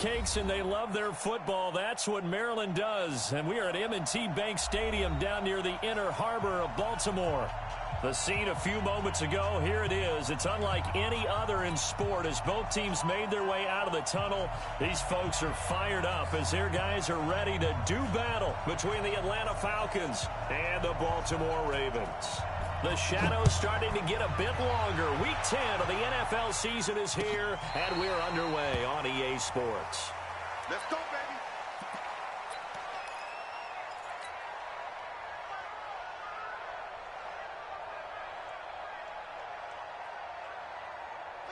Cakes and they love their football. That's what Maryland does. And we are at M&T Bank Stadium down near the Inner Harbor of Baltimore. The scene a few moments ago, here it is. It's unlike any other in sport as both teams made their way out of the tunnel. These folks are fired up as their guys are ready to do battle between the Atlanta Falcons and the Baltimore Ravens. The shadow's starting to get a bit longer. Week 10 of the NFL season is here, and we're underway on EA Sports. Let's go, baby.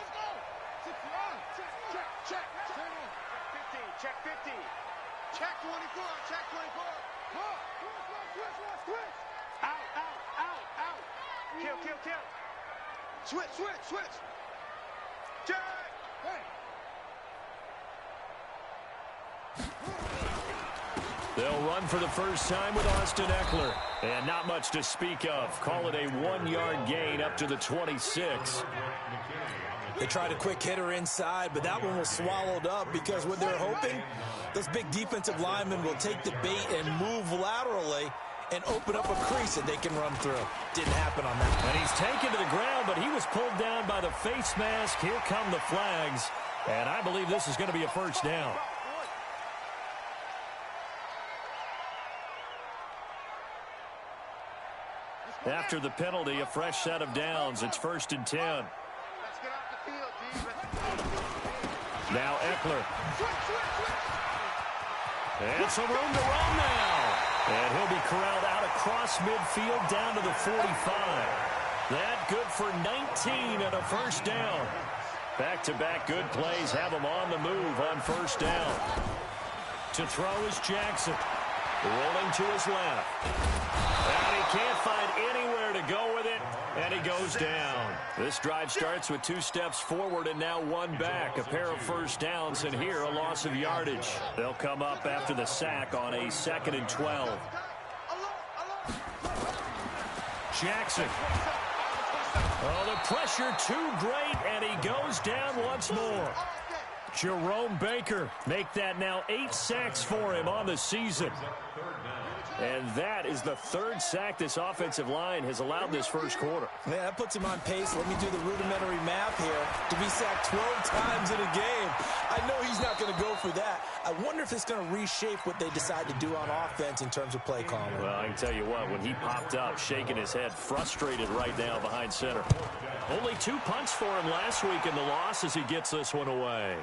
Let's go. 61. Check. Turn on. Check 50. Check 24. Check 24. Switch. Out. Kill. Switch. Check. Hey. They'll run for the first time with Austin Eckler. And not much to speak of. Call it a 1-yard gain up to the 26. They tried a quick hitter inside, but that one was swallowed up because what they're hoping, those big defensive linemen will take the bait and move laterally and open up a crease that they can run through. Didn't happen on that. And he's taken to the ground, but he was pulled down by the face mask. Here come the flags. And I believe this is going to be a first down. After the penalty, a fresh set of downs. It's 1st and 10. Let's get off the field, D. Now Eckler. And some room to run now. And he'll be corralled out across midfield down to the 45. That good for 19 and a first down. Back-to-back good plays have him on the move on first down. To throw is Jackson. Rolling to his left. And he can't find anywhere to go with it, and he goes down. This drive starts with 2 steps forward and now 1 back. A pair of first downs, and here a loss of yardage. They'll come up after the sack on a 2nd and 12. Jackson. Oh, the pressure too great, and he goes down once more. Jerome Baker make that now 8 sacks for him on the season. And that is the 3rd sack this offensive line has allowed this first quarter. Yeah, that puts him on pace. Let me do the rudimentary math here. To be sacked 12 times in a game. I know he's not going to go for that. I wonder if it's going to reshape what they decide to do on offense in terms of play calling. Well, I can tell you what, when he popped up, shaking his head, frustrated right now behind center. Only 2 punts for him last week in the loss as he gets this one away.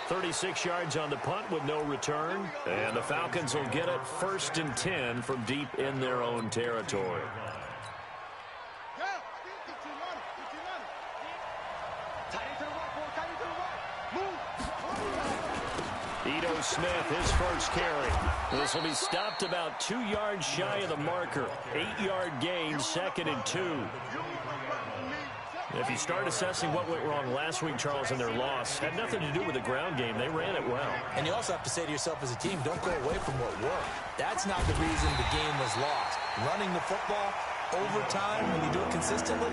36 yards on the punt with no return. And the Falcons will get it 1st and 10 from deep in their own territory. Ito Smith, his first carry. This will be stopped about 2 yards shy of the marker. 8-yard gain, 2nd and 2. If you start assessing what went wrong last week, Charles, in their loss, had nothing to do with the ground game. They ran it well. And you also have to say to yourself as a team, don't go away from what worked. That's not the reason the game was lost. Running the football over time, when you do it consistently,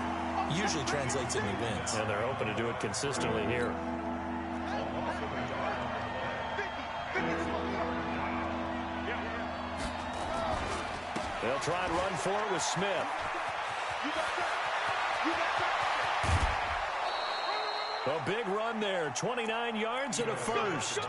usually translates into wins. And they're hoping to do it consistently here. They'll try and run for it with Smith. A big run there, 29 yards and a first.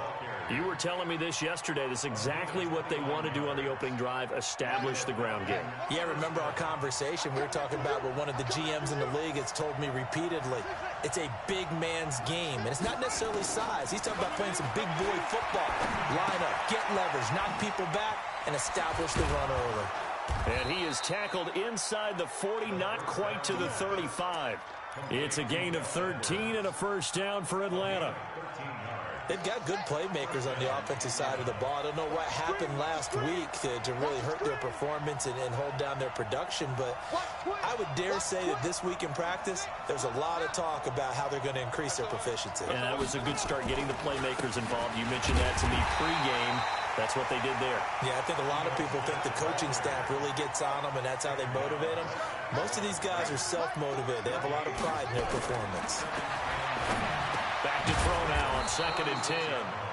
You were telling me this yesterday. This is exactly what they want to do on the opening drive, establish the ground game. Yeah, remember our conversation. We were talking about what one of the GMs in the league has told me repeatedly. It's a big man's game, and it's not necessarily size. He's talking about playing some big boy football. Line up, get leverage, knock people back, and establish the run early. And he is tackled inside the 40, not quite to the 35. It's a gain of 13 and a first down for Atlanta. They've got good playmakers on the offensive side of the ball. I don't know what happened last week to really hurt their performance and hold down their production, but I would dare say that this week in practice, there's a lot of talk about how they're going to increase their proficiency. And that was a good start getting the playmakers involved. You mentioned that to me pregame. That's what they did there. Yeah, I think a lot of people think the coaching staff really gets on them, and that's how they motivate them. Most of these guys are self-motivated. They have a lot of pride in their performance. Back to throw now on 2nd and 10.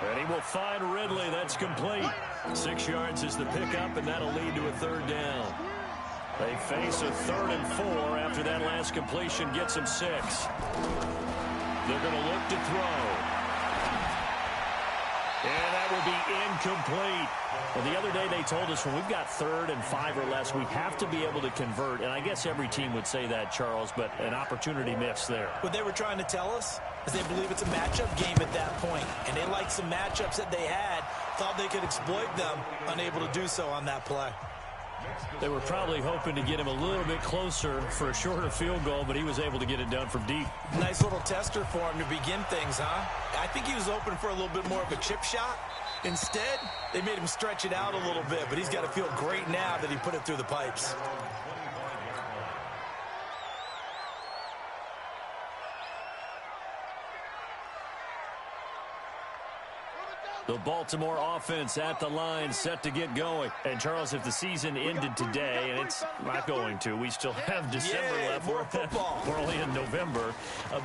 And he will find Ridley. That's complete. 6 yards is the pickup, and that'll lead to a 3rd down. They face a 3rd and 4 after that last completion gets them 6. They're going to look to throw. And that will be incomplete. Well, the other day they told us when we've got 3rd and 5 or less, we have to be able to convert. And I guess every team would say that, Charles, but an opportunity missed there. What they were trying to tell us is they believe it's a matchup game at that point. And they liked some matchups that they had, thought they could exploit them, unable to do so on that play. They were probably hoping to get him a little bit closer for a shorter field goal, but he was able to get it done from deep. Nice little tester for him to begin things, huh? I think he was open for a little bit more of a chip shot. Instead, they made him stretch it out a little bit, but he's got to feel great now that he put it through the pipes. The Baltimore offense at the line, set to get going. And, Charles, if the season ended today, and it's not going to, we still have December left. More football. We're only in November.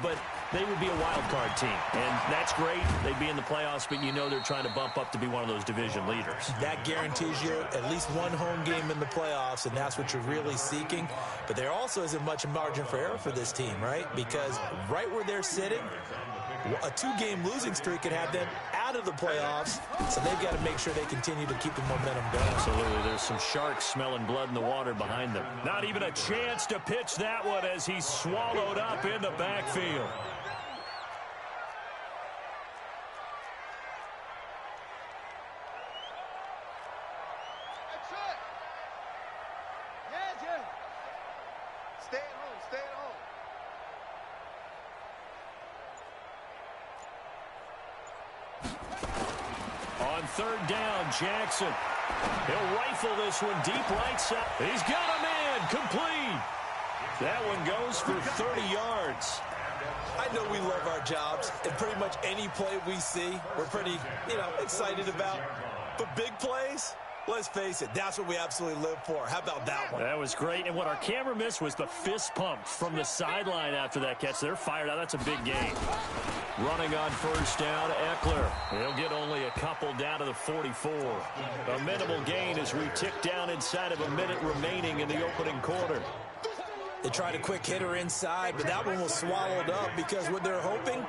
But they would be a wild card team. And that's great. They'd be in the playoffs, but you know they're trying to bump up to be one of those division leaders. That guarantees you at least one home game in the playoffs, and that's what you're really seeking. But there also isn't much margin for error for this team, right? Because right where they're sitting, a 2-game losing streak could have them out of the playoffs, so they've got to make sure they continue to keep the momentum going. Absolutely. There's some sharks smelling blood in the water behind them. Not even a chance to pitch that one as he's swallowed up in the backfield. That's it. Yeah, Jim. Stay at home. Stay at home. On 3rd down, Jackson. He'll rifle this one deep right side. He's got him in. Complete. That one goes for 30 yards. I know we love our jobs, and pretty much any play we see, we're pretty, excited about. But big plays, let's face it, that's what we absolutely live for. How about that one? That was great. And what our camera missed was the fist pump from the sideline after that catch. They're fired out. That's a big game. Running on 1st down, Eckler. He'll get only a couple down to the 44. A minimal gain as we tick down inside of a minute remaining in the opening quarter. They tried a quick hitter inside, but that one was swallowed up because what they're hoping,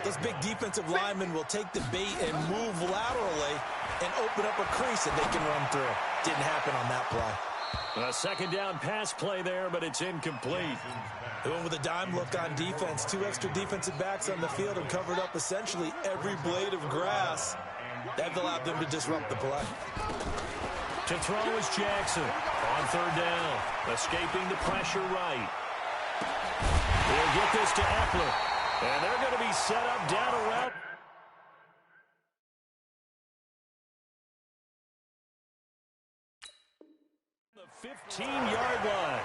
those big defensive linemen will take the bait and move laterally and open up a crease that they can run through. Didn't happen on that play. A 2nd down pass play there, but it's incomplete. They went with a dime look on defense. 2 extra defensive backs on the field and covered up essentially every blade of grass. That allowed them to disrupt the play. To throw is Jackson on 3rd down, escaping the pressure right. He'll get this to Eckler, and they're going to be set up down around the 15-yard line.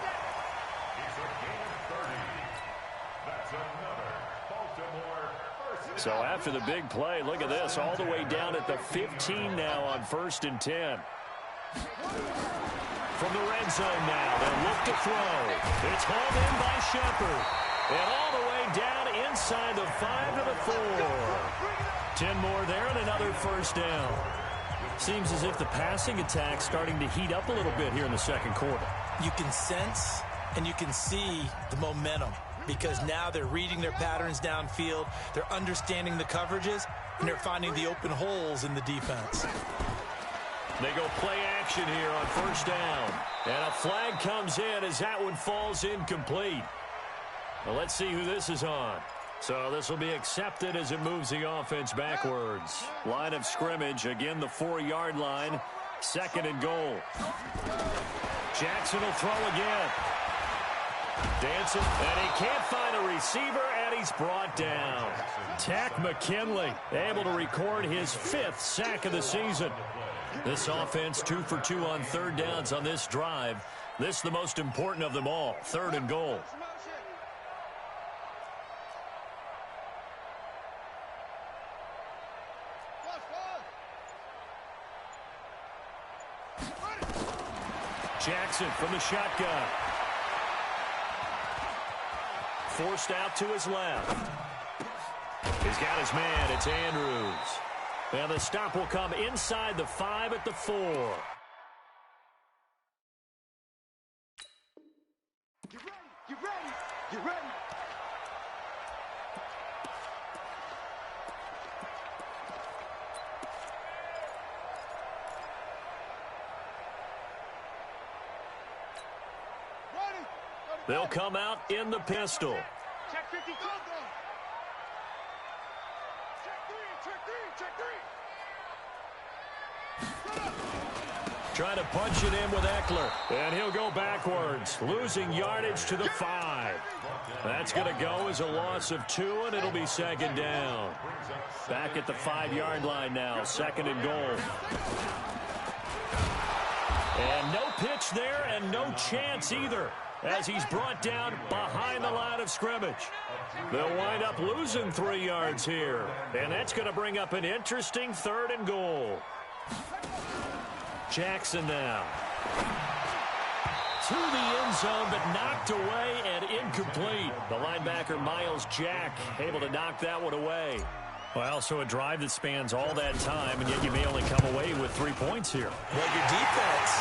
So after the big play, look at this, all the way down at the 15 now on 1st and 10. From the red zone now, they'll look to throw. It's hauled in by Shepard. And all the way down inside the 5 to the 4. 10 more there and another 1st down. Seems as if the passing attack's starting to heat up a little bit here in the 2nd quarter. You can sense and you can see the momentum because now they're reading their patterns downfield, they're understanding the coverages, and they're finding the open holes in the defense. They go play action here on 1st down. And a flag comes in as that one falls incomplete. Well, let's see who this is on. So this will be accepted as it moves the offense backwards. Line of scrimmage, again the 4-yard line. 2nd and goal. Jackson will throw again. Dancing, and he can't find a receiver, and he's brought down. Tack McKinley able to record his 5th sack of the season. This offense 2 for 2 on 3rd downs on this drive. This the most important of them all, 3rd and goal. Jackson from the shotgun. Forced out to his left. He's got his man. It's Andrews. And the stop will come inside the 5 at the 4. You ready? You ready? You ready? They'll come out in the pistol. Check 50. Go, go. Check 3. Check 3. Trying to punch it in with Eckler. And he'll go backwards, losing yardage to the 5. That's going to go as a loss of 2, and it'll be second down. Back at the 5-yard line now, second and goal. And no pitch there and no chance either, as he's brought down behind the line of scrimmage. They'll wind up losing 3 yards here, and that's going to bring up an interesting third and goal. Jackson now. To the end zone, but knocked away and incomplete. The linebacker, Miles Jack, able to knock that one away. Well, so a drive that spans all that time, and yet you may only come away with 3 points here. Well, your defense,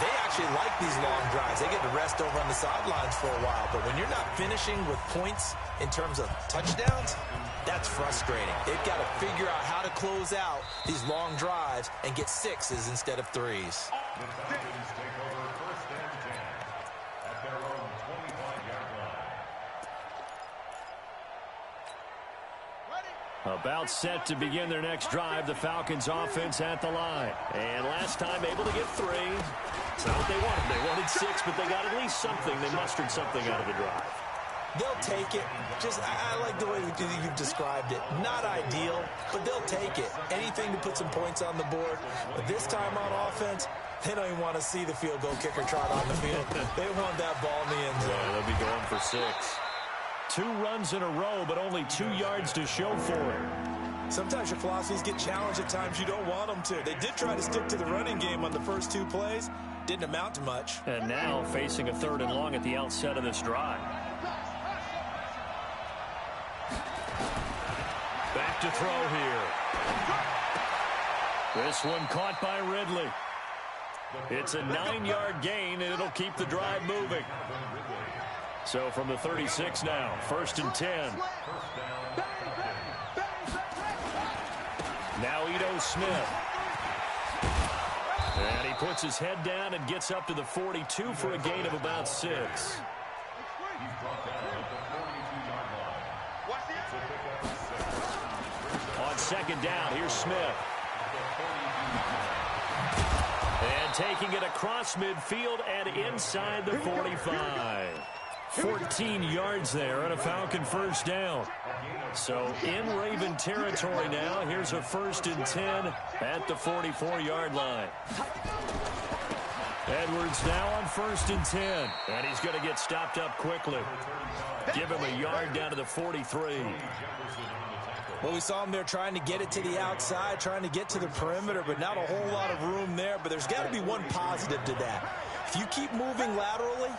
they actually like these long drives. They get to rest over on the sidelines for a while. But when you're not finishing with points in terms of touchdowns, that's frustrating. They've got to figure out how to close out these long drives and get 6s instead of 3s. About set to begin their next drive, the Falcons offense at the line. And last time able to get 3. It's not what they wanted. They wanted 6, but they got at least something. They mustered something out of the drive. They'll take it. I like the way you've described it. Not ideal, but they'll take it. Anything to put some points on the board. But this time on offense, they don't even want to see the field goal kicker trot on the field. They want that ball in the end zone. Yeah, they'll be going for 6. 2 runs in a row, but only 2 yards to show for it. Sometimes your philosophies get challenged at times you don't want them to. They did try to stick to the running game on the first 2 plays. Didn't amount to much. And now facing a 3rd and long at the outset of this drive. Back to throw here. This one caught by Ridley. It's a 9-yard gain, and it'll keep the drive moving. So from the 36 now, 1st and 10. Now Ito Smith. And he puts his head down and gets up to the 42 for a gain of about 6. On 2nd down, here's Smith. And taking it across midfield and inside the 45. 14 yards there and a Falcon 1st down. So in Raven territory now. Here's a 1st and 10 at the 44-yard line. Edwards now on 1st and 10. And he's going to get stopped up quickly. Give him a yard down to the 43. Well, we saw him there trying to get it to the outside, trying to get to the perimeter, but not a whole lot of room there. But there's got to be one positive to that. If you keep moving laterally,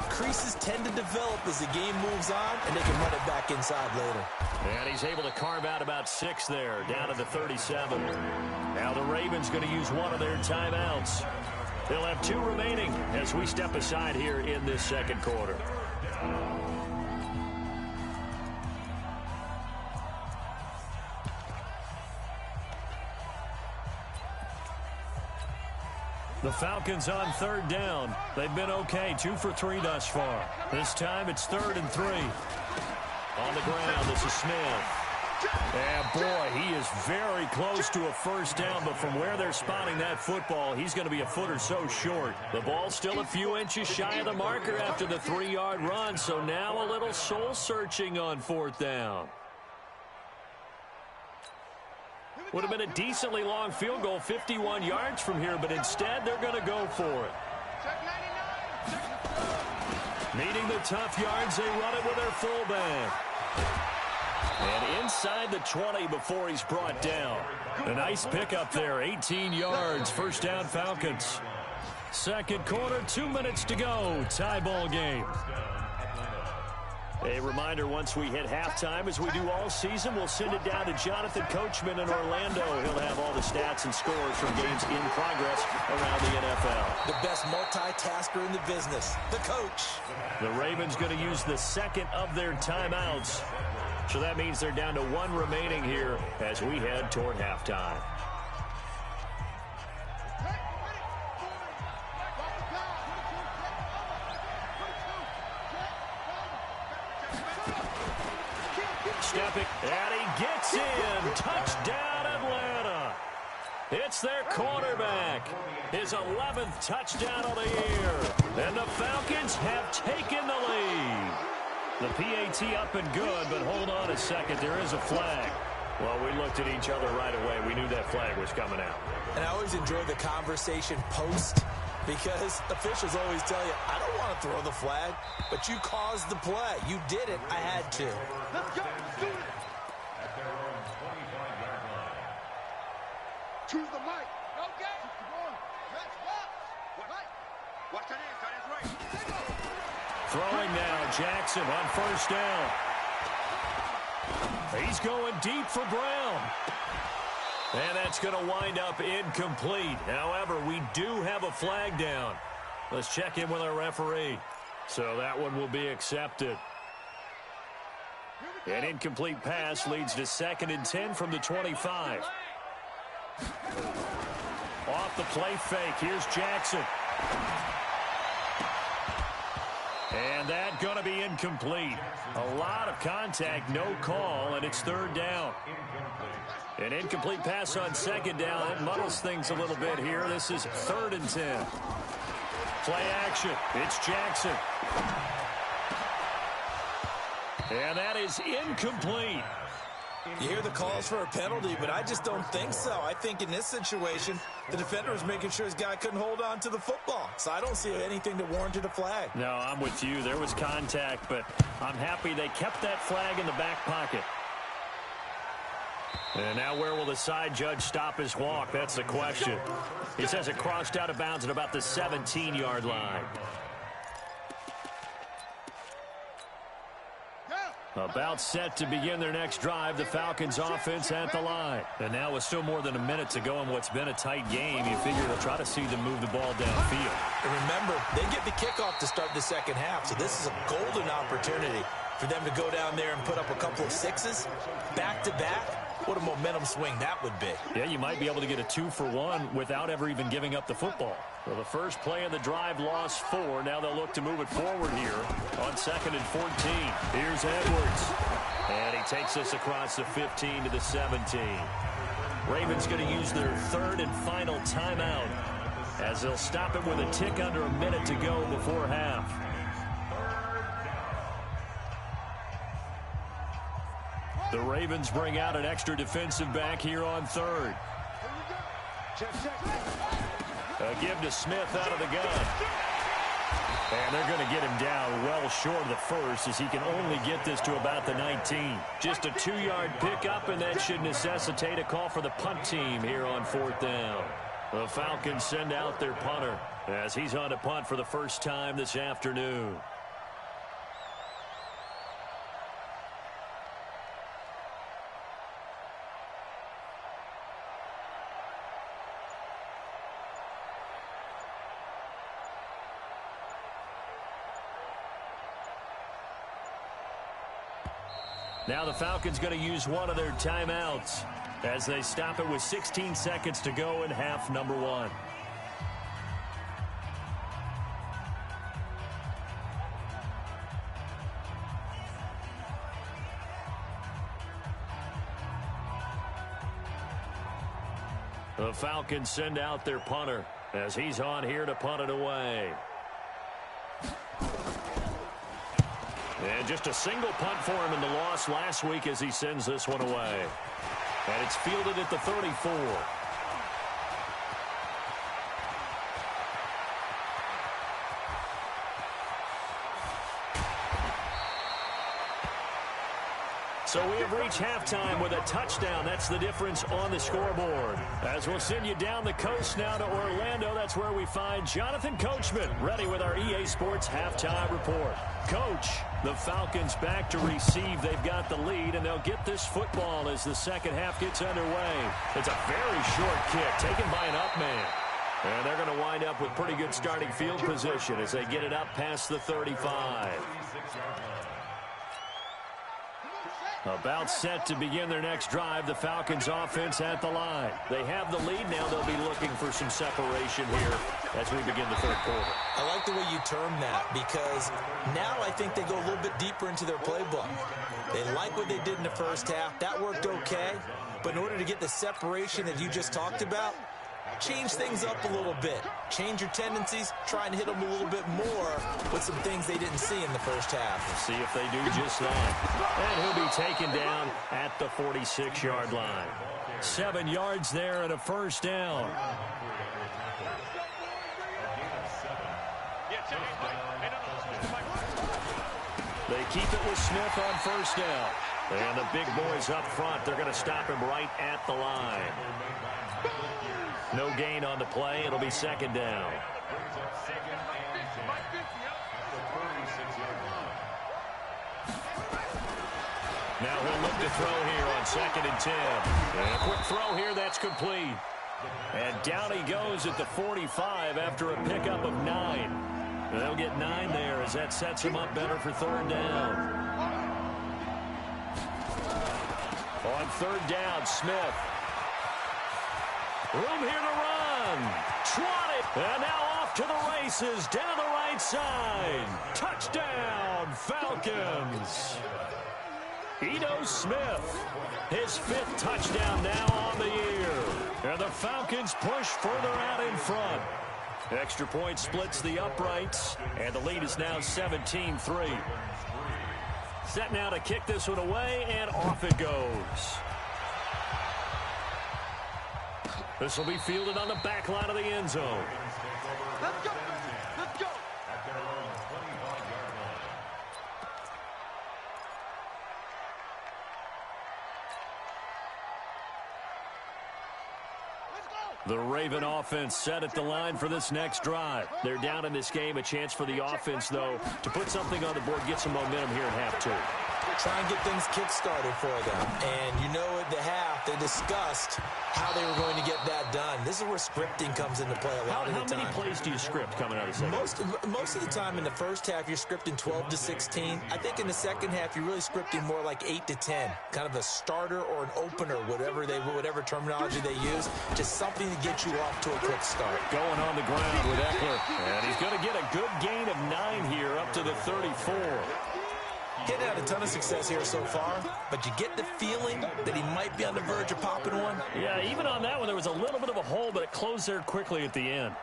creases tend to develop as the game moves on, and they can run it back inside later. And he's able to carve out about 6 there, down to the 37. Now the Ravens going to use one of their timeouts. They'll have 2 remaining as we step aside here in this 2nd quarter. The Falcons on 3rd down. They've been okay, 2 for 3 thus far. This time it's 3rd and 3. On the ground, this is Smith. And boy, he is very close to a 1st down, but from where they're spotting that football, he's going to be a foot or so short. The ball's still a few inches shy of the marker after the 3-yard run, so now a little soul-searching on 4th down. Would have been a decently long field goal, 51 yards from here, but instead they're going to go for it. Needing the tough yards, they run it with their fullback. And inside the 20 before he's brought down. A nice pickup there, 18 yards, 1st down Falcons. 2nd quarter, 2 minutes to go, tie ball game. A reminder, once we hit halftime, as we do all season, we'll send it down to Jonathan Coachman in Orlando. He'll have all the stats and scores from games in progress around the NFL. The best multitasker in the business, the coach. The Ravens going to use the second of their timeouts. So that means they're down to one remaining here as we head toward halftime. Stepping, and he gets in. Touchdown, Atlanta. It's their quarterback. His 11th touchdown of the year. And the Falcons have taken the lead. The PAT up and good, but hold on a second. There is a flag. Well, we looked at each other right away. We knew that flag was coming out. And I always enjoy the conversation post, because officials always tell you, I don't want to throw the flag, but you caused the play. You did it. I had to. Let's go. Do it. Choose the mic. Okay. Watch that in. That is right. Throwing now, Jackson on first down. He's going deep for Brown. And that's going to wind up incomplete. However, we do have a flag down. Let's check in with our referee. So that one will be accepted. An incomplete pass leads to 2nd and 10 from the 25. Off the play fake. Here's Jackson. And that going to be incomplete. A lot of contact, no call, and it's 3rd down. An incomplete pass on 2nd down. It muddles things a little bit here. This is 3rd and 10. Play action. It's Jackson. And that is incomplete. You hear the calls for a penalty, but I just don't think so. I think in this situation, the defender was making sure his guy couldn't hold on to the football. So I don't see anything that warranted a flag. No, I'm with you. There was contact, but I'm happy they kept that flag in the back pocket. And now where will the side judge stop his walk? That's the question. He says it crossed out of bounds at about the 17-yard line. About set to begin their next drive, the Falcons offense at the line. And now with still more than a minute to go in what's been a tight game, you figure they'll try to see them move the ball downfield. And remember, they get the kickoff to start the second half, so this is a golden opportunity for them to go down there and put up a couple of sixes back-to-back. What a momentum swing that would be. Yeah, you might be able to get a 2-for-1 without ever even giving up the football. Well, the first play of the drive lost 4. Now they'll look to move it forward here on 2nd and 14. Here's Edwards. And he takes us across the 15 to the 17. Ravens going to use their 3rd and final timeout as they'll stop it with a tick under a minute to go before half. The Ravens bring out an extra defensive back here on 3rd. A give to Smith out of the gun. And they're going to get him down well short of the first, as he can only get this to about the 19. Just a 2-yard pickup, and that should necessitate a call for the punt team here on 4th down. The Falcons send out their punter as he's on to punt for the first time this afternoon. Now the Falcons going to use one of their timeouts as they stop it with 16 seconds to go in half number 1. The Falcons send out their punter as he's on here to punt it away. And just a single punt for him in the loss last week as he sends this one away. And it's fielded at the 34. So we have reached halftime with a touchdown. That's the difference on the scoreboard. As we'll send you down the coast now to Orlando, that's where we find Jonathan Coachman ready with our EA Sports halftime report. Coach, the Falcons back to receive. They've got the lead, and they'll get this football as the second half gets underway. It's a very short kick taken by an up man. And they're going to wind up with pretty good starting field position as they get it up past the 35. About set to begin their next drive, the Falcons offense at the line. They have the lead now. They'll be looking for some separation here as we begin the third quarter. I like the way you term that because now I think they go a little bit deeper into their playbook. They like what they did in the first half. That worked okay. But in order to get the separation that you just talked about, change things up a little bit. Change your tendencies. Try and hit them a little bit more with some things they didn't see in the first half. We'll see if they do just that. And he'll be taken down at the 46-yard line. 7 yards there and a first down. They keep it with Smith on first down. And the big boys up front, they're going to stop him right at the line. No gain on the play. It'll be second down. Now he'll look to throw here on 2nd and 10. And a quick throw here, that's complete. And down he goes at the 45 after a pickup of 9. They'll get 9 there as that sets him up better for third down. On third down, Smith. Room here to run. 20. And now off to the races. Down the right side. Touchdown, Falcons. Ito Smith. His 5th touchdown now on the year. And the Falcons push further out in front. Extra point splits the uprights. And the lead is now 17-3. Set now to kick this one away. And off it goes. This will be fielded on the back line of the end zone. Let's go. Let's go. The Raven offense set at the line for this next drive. They're down in this game. A chance for the offense, though, to put something on the board, get some momentum here at half 2. Try and get things kick-started for them. And you know at the half, they discussed how they were going to get that done. This is where scripting comes into play a lot of the time. How many plays do you script coming out of the second? Most of the time in the first half, you're scripting 12 to 16. I think in the second half, you're really scripting more like 8 to 10. Kind of a starter or an opener, whatever terminology they use. Just something to get you off to a quick start. Going on the ground with Eckler. And he's going to get a good gain of 9 here up to the 34. He's had a ton of success here so far, but you get the feeling that he might be on the verge of popping one. Yeah, even on that one, there was a little bit of a hole, but it closed there quickly at the end.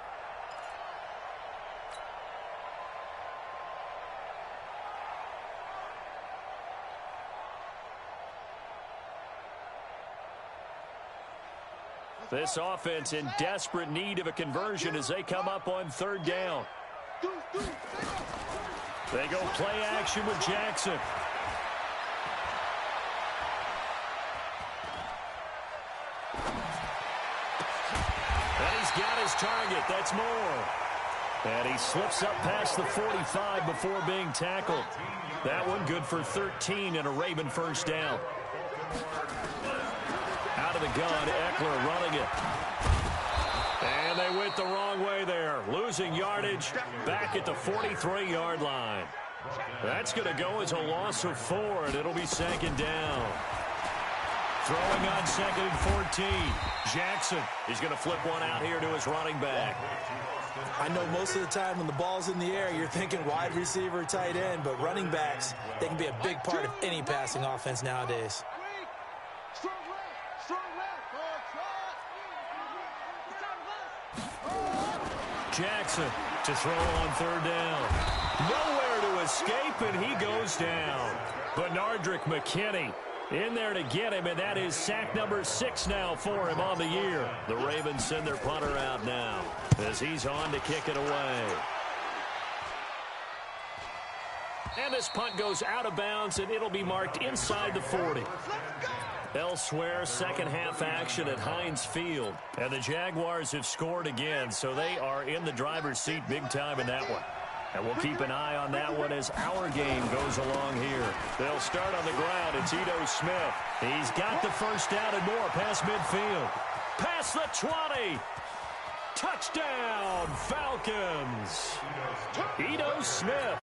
This offense in desperate need of a conversion as they come up on third down. They go play action with Jackson. And he's got his target. That's Moore. And he slips up past the 45 before being tackled. That one good for 13 and a Raven first down. Out of the gun, Eckler running it. And they went the wrong way there. Losing yardage back at the 43-yard line. That's going to go as a loss of 4, and it'll be second down. Throwing on 2nd and 14. Jackson is going to flip one out here to his running back. I know most of the time when the ball's in the air, you're thinking wide receiver, tight end, but running backs, they can be a big part of any passing offense nowadays. Jackson to throw on third down. Nowhere to escape, and he goes down. Benardrick McKinney in there to get him, and that is sack number 6 now for him on the year. The Ravens send their punter out now as he's on to kick it away. And this punt goes out of bounds, and it'll be marked inside the 40. Elsewhere, second half action at Heinz Field. And the Jaguars have scored again, so they are in the driver's seat big time in that one. And we'll keep an eye on that one as our game goes along here. They'll start on the ground. It's Ito Smith. He's got the first down and more past midfield. Past the 20. Touchdown, Falcons. Ito Smith.